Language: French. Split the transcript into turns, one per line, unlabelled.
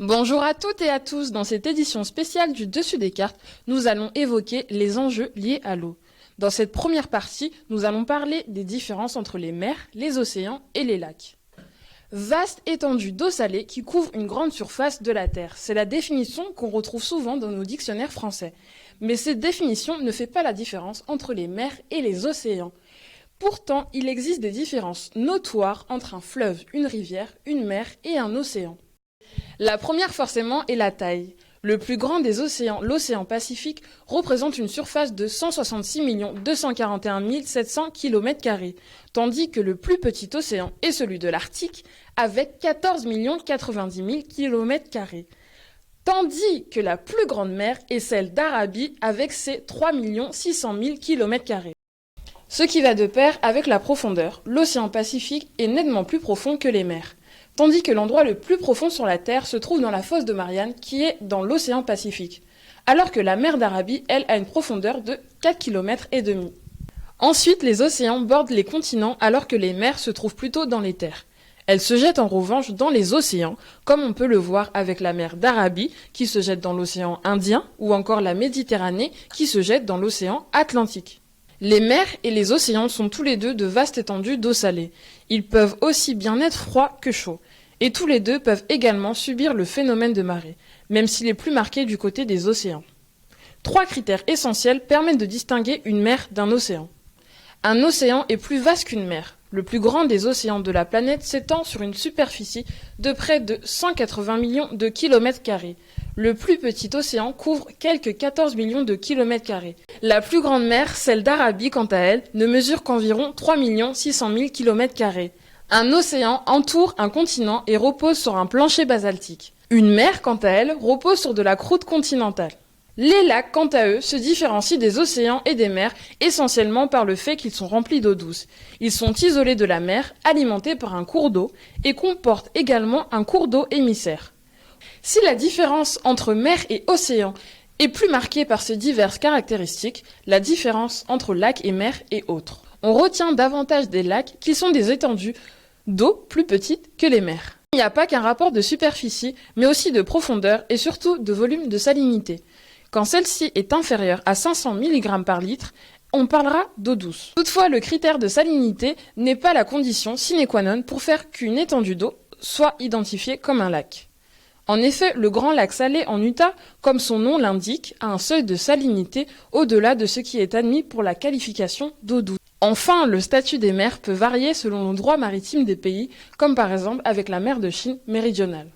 Bonjour à toutes et à tous, dans cette édition spéciale du Dessus des cartes, nous allons évoquer les enjeux liés à l'eau. Dans cette première partie, nous allons parler des différences entre les mers, les océans et les lacs. Vaste étendue d'eau salée qui couvre une grande surface de la Terre. C'est la définition qu'on retrouve souvent dans nos dictionnaires français. Mais cette définition ne fait pas la différence entre les mers et les océans. Pourtant, il existe des différences notoires entre un fleuve, une rivière, une mer et un océan. La première forcément est la taille. Le plus grand des océans, l'océan Pacifique, représente une surface de 166 241 700 km², tandis que le plus petit océan est celui de l'Arctique, avec 14 090 000 km², tandis que la plus grande mer est celle d'Arabie, avec ses 3 600 000 km². Ce qui va de pair avec la profondeur, l'océan Pacifique est nettement plus profond que les mers. Tandis que l'endroit le plus profond sur la Terre se trouve dans la fosse de Marianne, qui est dans l'océan Pacifique, alors que la mer d'Arabie, elle, a une profondeur de 4,5 km. Ensuite, les océans bordent les continents, alors que les mers se trouvent plutôt dans les terres. Elles se jettent en revanche dans les océans, comme on peut le voir avec la mer d'Arabie, qui se jette dans l'océan Indien, ou encore la Méditerranée, qui se jette dans l'océan Atlantique. Les mers et les océans sont tous les deux de vastes étendues d'eau salée. Ils peuvent aussi bien être froids que chauds. Et tous les deux peuvent également subir le phénomène de marée, même s'il est plus marqué du côté des océans. 3 critères essentiels permettent de distinguer une mer d'un océan. Un océan est plus vaste qu'une mer. Le plus grand des océans de la planète s'étend sur une superficie de près de 180 millions de km². Le plus petit océan couvre quelques 14 millions de km². La plus grande mer, celle d'Arabie quant à elle, ne mesure qu'environ 3 600 000 km². Un océan entoure un continent et repose sur un plancher basaltique. Une mer, quant à elle, repose sur de la croûte continentale. Les lacs, quant à eux, se différencient des océans et des mers essentiellement par le fait qu'ils sont remplis d'eau douce. Ils sont isolés de la mer, alimentés par un cours d'eau, et comportent également un cours d'eau émissaire. Si la différence entre mer et océan est plus marquée par ces diverses caractéristiques, la différence entre lac et mer est autre. On retient davantage des lacs qui sont des étendues d'eau plus petites que les mers. Il n'y a pas qu'un rapport de superficie, mais aussi de profondeur et surtout de volume de salinité. Quand celle-ci est inférieure à 500 mg par litre, on parlera d'eau douce. Toutefois, le critère de salinité n'est pas la condition sine qua non pour faire qu'une étendue d'eau soit identifiée comme un lac. En effet, le Grand Lac Salé en Utah, comme son nom l'indique, a un seuil de salinité au-delà de ce qui est admis pour la qualification d'eau douce. Enfin, le statut des mers peut varier selon le droit maritime des pays, comme par exemple avec la mer de Chine méridionale.